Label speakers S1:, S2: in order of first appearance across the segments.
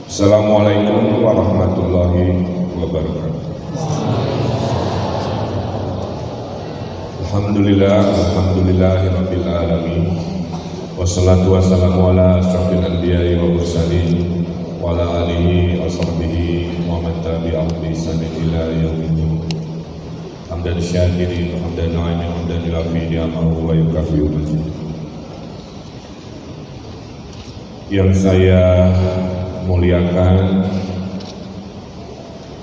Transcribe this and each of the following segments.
S1: Assalamualaikum warahmatullahi wabarakatuh. Alhamdulillahirabbil alamin. Wassalatu wassalamu ala asyrafil anbiya'i wa mursalin wa ala alihi wa sahbihi wa man tabi'ahum bi ihsanin ila yaumiddin. Hamdan syakirin, hamdan na'imin, hamdan yuafi ni'amahu wa yukafi'u mazidah. Yang saya muliakan,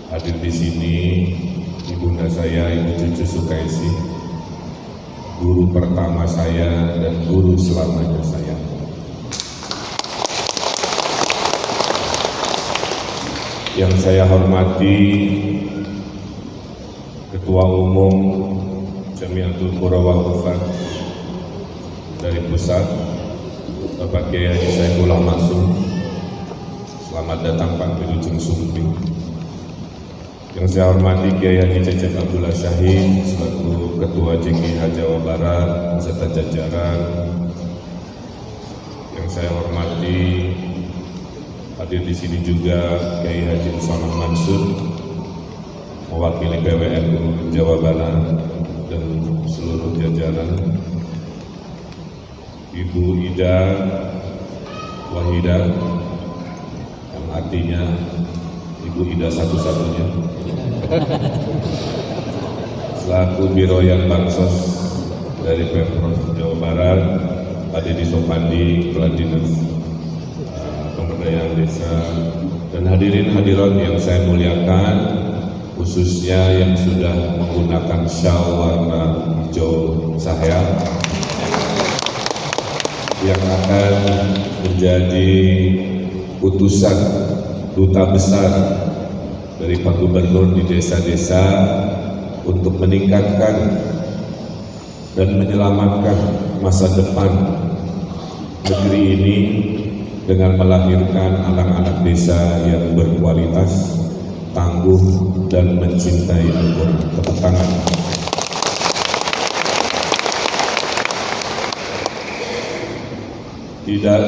S1: hadir di sini ibunda saya, Ibu Cucu Sukaisi, guru pertama saya dan guru selamanya saya. Yang saya hormati Ketua Umum Jamiatul Qura wal Hufaz dari pusat, Bapak Kiai Haji Saifullah Mansur. Selamat datang Pak Wilujeng Sumping. Yang saya hormati Kiai Haji Cecep Abdullah Syahid selaku Ketua JKH Jawa Barat beserta jajaran. Yang saya hormati hadir di sini juga Kiai Haji Musammad Mansur mewakili PWNU Jawa Barat dan seluruh jajaran. Ibu Ida Wahidah, artinya Ibu Ida satu-satunya, selaku Biroyan Bansos dari Pemprov Jawa Barat, Pak Deddy Sopandi, Kepala Dinas Pemberdayaan Desa, dan hadirin hadirat yang saya muliakan, khususnya yang sudah menggunakan syal warna hijau sahya yang akan menjadi utusan duta besar dari Pak Gubernur di desa-desa untuk meningkatkan dan menyelamatkan masa depan negeri ini dengan melahirkan anak-anak desa yang berkualitas, tangguh, dan mencintai Al-Quran. Tepuk tangan. Tidak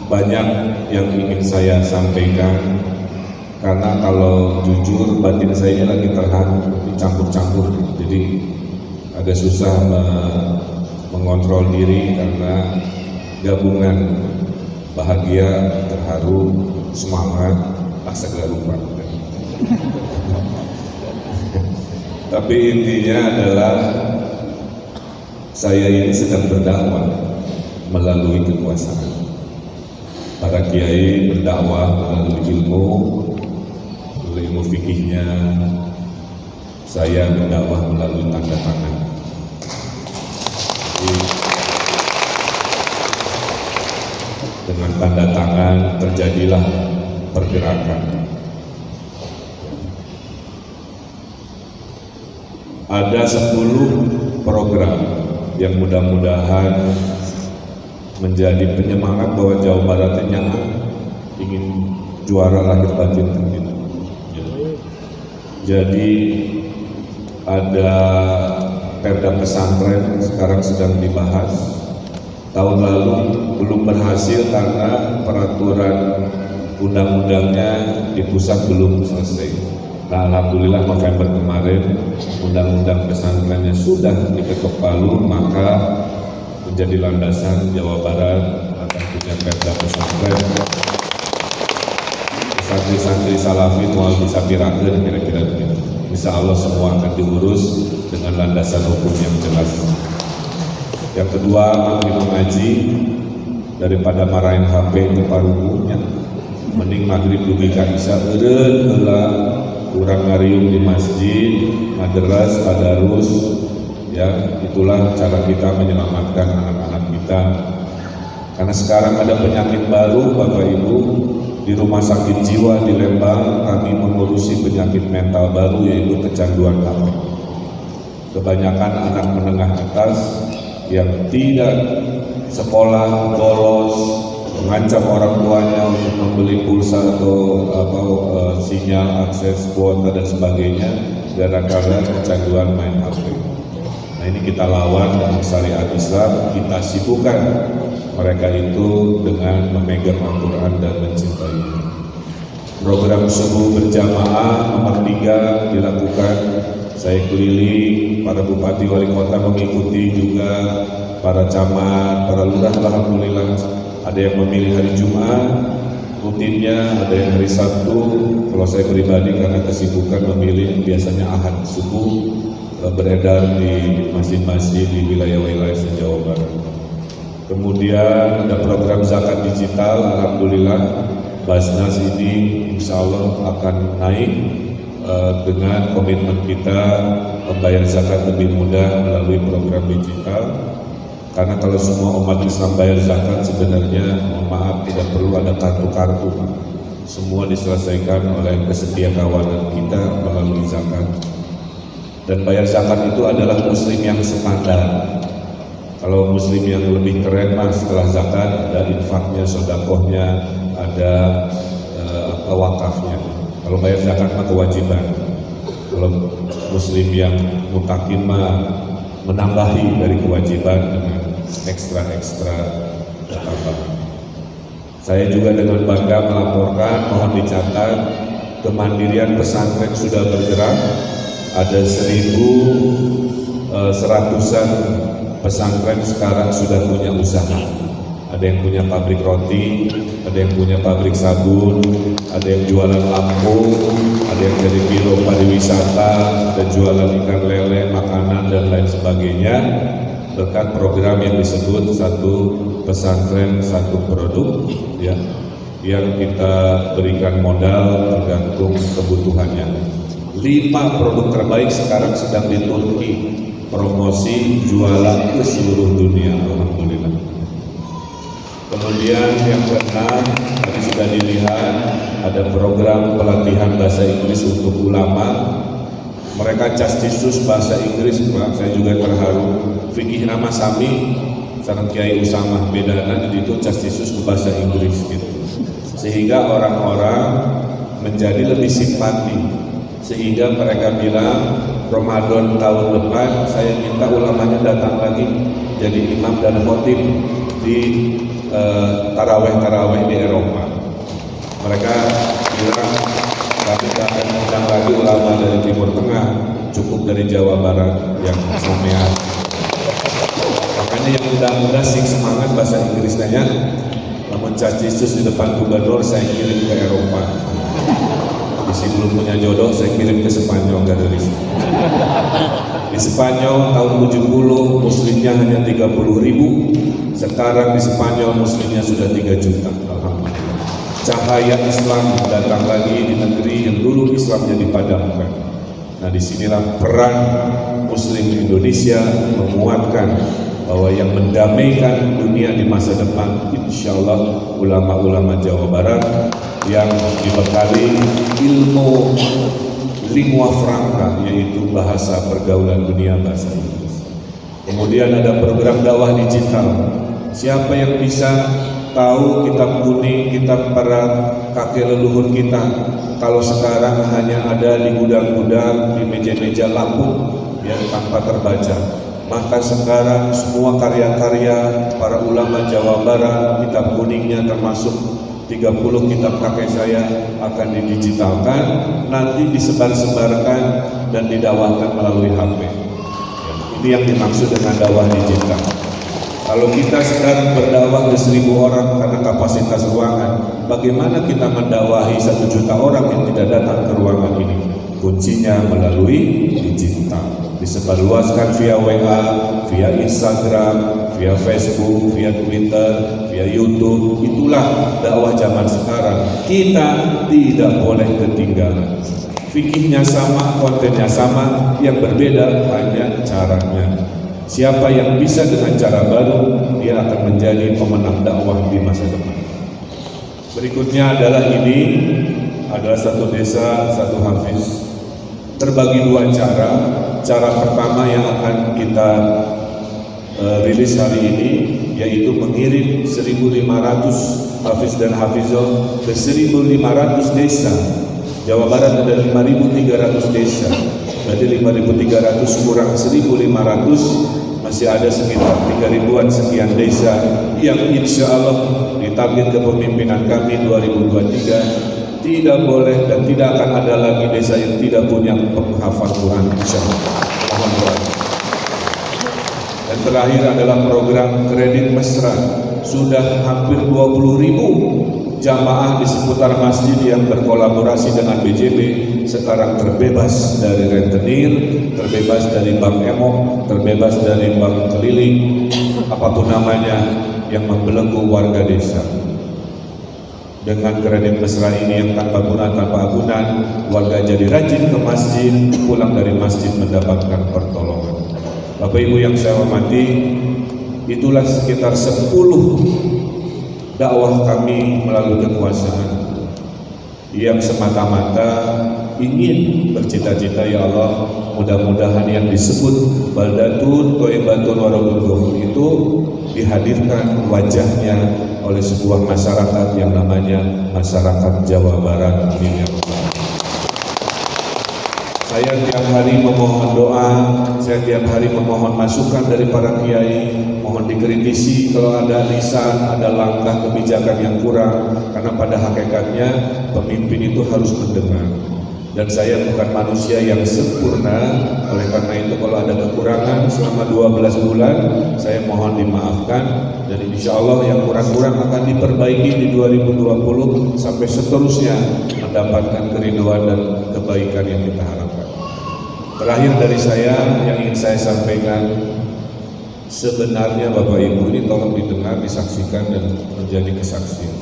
S1: banyak yang ingin saya sampaikan, karena kalau jujur batin saya ini lagi terharu, dicampur-campur, jadi agak susah mengontrol diri karena gabungan bahagia, terharu, semangat, rasa lupa. Tapi intinya adalah saya ini sedang berdakwah melalui kekuasaan. Para kiai berdakwah melalui ilmu fikihnya, saya berdakwah melalui tanda tangan. Jadi, dengan tanda tangan terjadilah pergerakan. Ada 10 program yang mudah-mudahan menjadi penyemangat bahwa Jawa Barat ingin juara lahir batin kita. Jadi ada perda pesantren sekarang sedang dibahas. Tahun lalu belum berhasil karena peraturan undang-undangnya di pusat belum selesai. Nah, alhamdulillah November kemarin undang-undang pesantrennya sudah diketok palu, maka menjadi landasan Jawa Barat akan punya perda pesantren. Santri-santri salafi mau bisa pirakeun kira-kira begitu. Insya Allah semua akan diurus dengan landasan hukum yang jelas. Yang kedua, maghrib mengaji, daripada marahin HP itu paruhnya, mending maghrib dugi ka isya eureun heula urang ngariung di masjid, madrasah, tadarus. Ya, itulah cara kita menyelamatkan anak-anak kita. Karena sekarang ada penyakit baru, Bapak Ibu, di rumah sakit jiwa di Lembang kami mengurusi penyakit mental baru, yaitu kecanduan HP. Kebanyakan anak menengah atas yang tidak sekolah, bolos, mengancam orang tuanya untuk membeli sinyal, akses, kuota dan sebagainya gara-gara kecanduan main HP. Nah ini kita lawan dengan syariat Islam, kita sibukkan mereka itu dengan memegang Al-Quran dan mencintainya. Program subuh berjamaah nomor 3 dilakukan. Saya keliling, para bupati wali kota mengikuti juga, para camat, para lurah, alhamdulillah. Ada yang memilih hari Jumat rutinnya, ada yang hari Sabtu. Kalau saya pribadi karena kesibukan memilih biasanya Ahad subuh beredar di masjid-masjid di wilayah-wilayah se-Jawa Barat. Kemudian ada program zakat digital, alhamdulillah Basnas ini insya Allah akan naik dengan komitmen kita membayar zakat lebih mudah melalui program digital. Karena kalau semua umat Islam bayar zakat sebenarnya, mohon maaf, tidak perlu ada kartu-kartu. Semua diselesaikan oleh kesetiakawanan kita melalui zakat. Dan bayar zakat itu adalah muslim yang standar. Kalau muslim yang lebih keren mas, setelah zakat ada infaknya, sodakohnya, ada wakafnya. Kalau bayar zakat mah kewajiban. Kalau muslim yang mutakin mah menambahi dari kewajiban dengan ekstra tambahan. Saya juga dengan bangga melaporkan, mohon dicatat, kemandirian pesantren sudah bergerak. Ada 1.100-an pesantren sekarang sudah punya usaha. Ada yang punya pabrik roti, ada yang punya pabrik sabun, ada yang jualan lampu, ada yang jadi biro pariwisata, ada jualan ikan lele, makanan dan lain sebagainya. Berkat program yang disebut satu pesantren satu produk, ya, yang kita berikan modal tergantung kebutuhannya. 5 produk terbaik sekarang sedang di Turki, promosi jualan ke seluruh dunia, alhamdulillah. Kemudian yang keenam, tadi sudah dilihat ada program pelatihan bahasa Inggris untuk ulama. Mereka castisus bahasa Inggris, Pak. Saya juga terharu. Fikih nama Sami, sareng Kiai Usamah bedana itu castisus ke bahasa Inggris gitu. Sehingga orang-orang menjadi lebih simpati. Sehingga mereka bilang Ramadan tahun depan saya minta ulamanya datang lagi jadi imam dan khotib di taraweh di Eropa. Mereka bilang kami tidak akan undang lagi ulama dari Timur Tengah, cukup dari Jawa Barat yang sampean. Makanya yang muda-muda sing semangat bahasa Inggrisnya, namun cacisus di depan gubernur saya kirim ke Eropa. Di belum punya jodoh saya kirim ke Spanyol dari di Spanyol tahun 70 muslimnya hanya 30.000, sekarang di Spanyol muslimnya sudah 3 juta. Alhamdulillah. Cahaya Islam datang lagi di negeri yang dulu Islamnya dipadamkan. Nah disinilah peran Muslim Indonesia menguatkan bahwa yang mendamaikan dunia di masa depan insya Allah ulama-ulama Jawa Barat yang dibekali ilmu lingua franca, yaitu bahasa pergaulan dunia, bahasa Inggris. Kemudian ada program dakwah digital. Siapa yang bisa tahu kitab kuning, kitab para kakek leluhur kita, kalau sekarang hanya ada di gudang-gudang, di meja-meja lampu, ya tanpa terbaca. Maka sekarang semua karya-karya para ulama Jawa Barat, kitab kuningnya termasuk 30 kitab kakek saya akan didigitalkan, nanti disebar-sebarkan dan didakwahkan melalui HP. Ini yang dimaksud dengan dakwah digital. Kalau kita sekarang berdakwah ke 1.000 orang karena kapasitas ruangan, bagaimana kita mendakwahi 1 juta orang yang tidak datang ke ruangan ini? Kuncinya melalui digital, disebarluaskan via WA, via Instagram, via Facebook, via Twitter, via YouTube. Itulah dakwah zaman sekarang. Kita tidak boleh ketinggalan. Fikihnya sama, kontennya sama, yang berbeda hanya caranya. Siapa yang bisa dengan cara baru, dia akan menjadi pemenang dakwah di masa depan. Berikutnya adalah ini, adalah satu desa, satu hafiz. Terbagi 2 cara. Cara pertama yang akan kita rilis hari ini, yaitu mengirim 1.500 hafiz dan hafizah ke 1.500 desa Jawa Barat ada 5.300 desa, berarti 5.300 kurang 1.500, masih ada sekitar 3.000-an sekian desa yang insya Allah ditarget kepemimpinan kami 2023 tidak boleh dan tidak akan ada lagi desa yang tidak punya penghafal Quran, insya Allah. Dan terakhir adalah program kredit mesra, sudah hampir 20.000 jamaah di seputar masjid yang berkolaborasi dengan BJB sekarang terbebas dari rentenir, terbebas dari bank emok, terbebas dari bank keliling, apapun namanya yang membelenggu warga desa. Dengan kredit mesra ini yang tanpa guna, tanpa agunan, warga jadi rajin ke masjid, pulang dari masjid mendapatkan pertolongan. Bapak Ibu yang saya hormati, itulah sekitar 10 dakwah kami melalui kekuasaan yang semata-mata ingin bercita-cita, ya Allah, mudah-mudahan yang disebut baldatun thayyibatun wa rabbul ghafur itu dihadirkan wajahnya oleh sebuah masyarakat yang namanya masyarakat Jawa Barat. Amin ya Allah. Saya tiap hari memohon doa, saya tiap hari memohon masukan dari para kiai, mohon dikritisi kalau ada lisan, ada langkah kebijakan yang kurang, karena pada hakikatnya pemimpin itu harus mendengar. Dan saya bukan manusia yang sempurna, oleh karena itu kalau ada kekurangan selama 12 bulan, saya mohon dimaafkan, dan insya Allah yang kurang-kurang akan diperbaiki di 2020 sampai seterusnya mendapatkan keriduan dan kebaikan yang kita harapkan. Terakhir dari saya yang ingin saya sampaikan, sebenarnya Bapak Ibu ini tolong didengar, disaksikan dan menjadi kesaksian,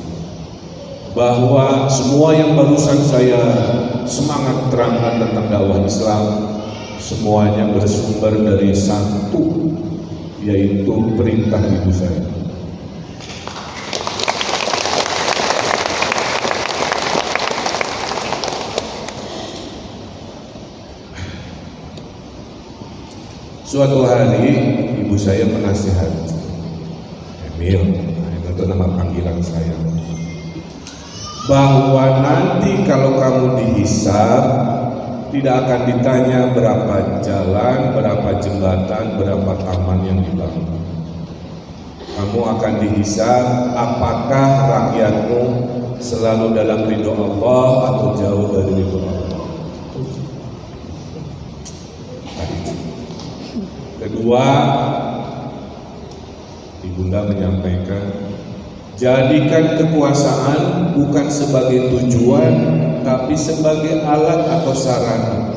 S1: bahwa semua yang barusan saya semangat terangkan tentang dakwah Islam semuanya bersumber dari satu, yaitu perintah ibu saya. Suatu hari ibu saya menasihat, Emil, itu nama panggilan saya, bahwa nanti kalau kamu dihisab tidak akan ditanya berapa jalan, berapa jembatan, berapa taman yang dibangun. Kamu akan dihisab apakah rakyatmu selalu dalam ridho Allah atau jauh dari ridho Allah. Kedua, Ibunda menyampaikan, jadikan kekuasaan bukan sebagai tujuan, tapi sebagai alat atau sarana.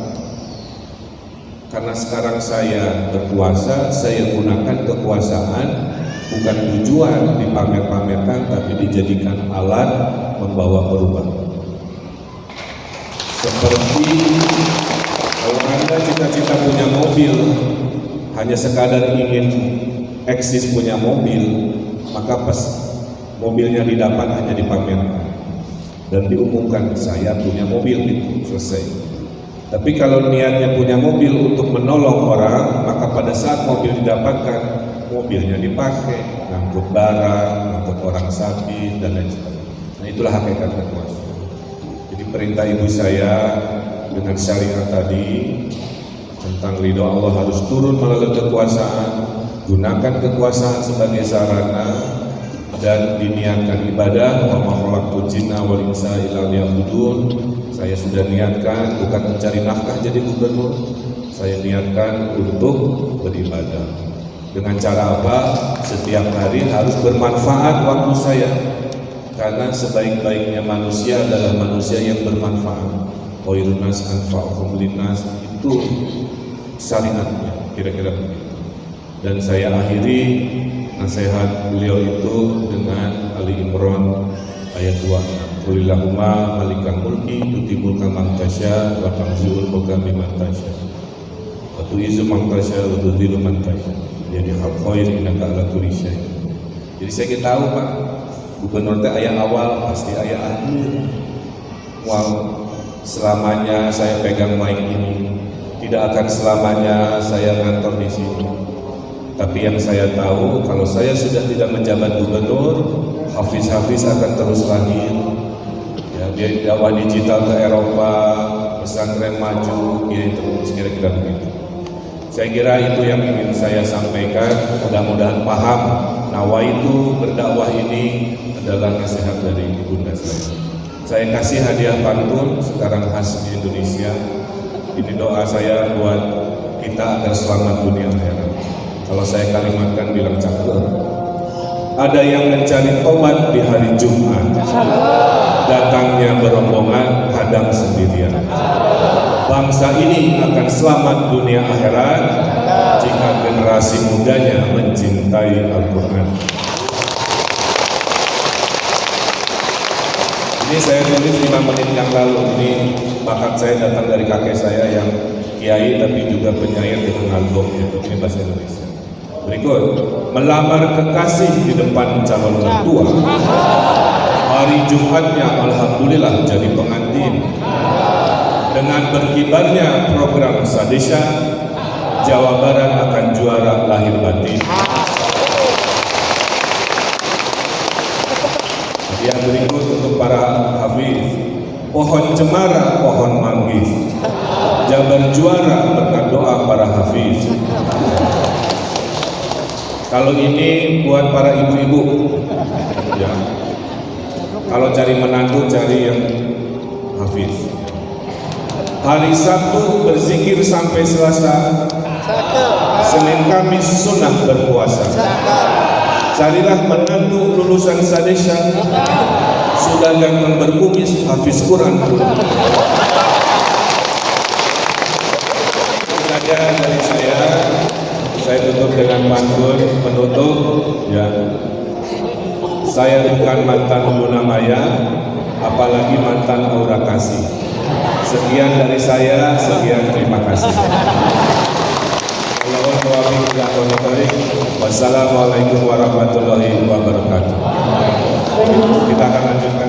S1: Karena sekarang saya berkuasa, saya gunakan kekuasaan bukan tujuan dipamer-pamerkan, tapi dijadikan alat membawa perubahan. Seperti kalau Anda cita-cita punya mobil, hanya sekadar ingin eksis punya mobil, maka pas mobilnya didapat hanya dipamerkan dan diumumkan saya punya mobil, itu selesai. Tapi kalau niatnya punya mobil untuk menolong orang, maka pada saat mobil didapatkan, mobilnya dipakai, ngangkut barang, ngangkut orang sakit dan lain sebagainya. Nah, itulah hakikat kekuasaan. Jadi perintah ibu saya dengan syariat tadi tentang ridho Allah harus turun melalui kekuasaan, gunakan kekuasaan sebagai sarana, dan diniatkan ibadah. Wa ma khalaqtul jinna wal insa illa liya'budun. Saya sudah niatkan bukan mencari nafkah jadi gubernur, saya niatkan untuk beribadah. Dengan cara apa? Setiap hari harus bermanfaat waktu saya, karena sebaik-baiknya manusia adalah manusia yang bermanfaat. Khairun nas anfa'uhum linnas, itu syariatnya, kira-kira begitu. Dan saya akhiri nasihat beliau itu dengan Ali Imran ayat 2. Qulillahumma malikal mulki tu'ti mulka man tasya wa tanzi'ul mulka mimman tasya wa tu'izzu man tasya wa tudhillu man tasya. Jadi hal khair innaka ala kulli syai'. Jadi saya tahu Pak, gubernur teh aya awal pasti aya akhir. Wow, selamanya saya pegang mic ini, tidak akan selamanya saya ngantor di sini. Tapi yang saya tahu, kalau saya sudah tidak menjabat gubernur, hafiz-hafiz akan terus lahir, ya, dakwah digital ke Eropa, pesantren maju, ya itu kira-kira begitu. Saya kira itu yang ingin saya sampaikan. Mudah-mudahan paham. Nawaitu berdakwah ini adalah nasihat dari ibunda saya. Saya kasih hadiah pantun sekarang khas di Indonesia. Ini doa saya buat kita agar selamat dunia akhirat. Kalau saya kalimatkan bilang cakep. Ada yang mencari obat di hari Jumat, datangnya berombongan, hadang sendirian. Bangsa ini akan selamat dunia akhirat jika generasi mudanya mencintai Al-Quran. Ini saya tulis 5 menit yang lalu. Ini bakat saya datang dari kakek saya yang kiai tapi juga penyair dengan album itu. Ini bahasa Indonesia. Berikut, melamar kekasih di depan calon mertua. Hari Jumatnya alhamdulillah jadi pengantin. Dengan berkibarnya program Sadesha, Jawa Barat akan juara lahir batin. Yang berikut untuk para hafiz. Pohon cemara, pohon manggis. Jabar juara berkat doa para hafiz. Kalau ini buat para ibu-ibu, ya. Kalau cari menantu, cari yang hafiz. Hari Sabtu berzikir sampai Selasa. Senin Kamis sunnah berpuasa. Carilah menantu lulusan Sadesha. Sudah ganteng berkumis, hafiz Quran pula. Saja dari saya tutup dengan pantun penutup, ya. Saya bukan mantan Luna Maya, apalagi mantan Aura Kasih. Sekian dari saya, sekian terima kasih. Wassalamualaikum warahmatullahi wabarakatuh. Kita akan lanjutkan.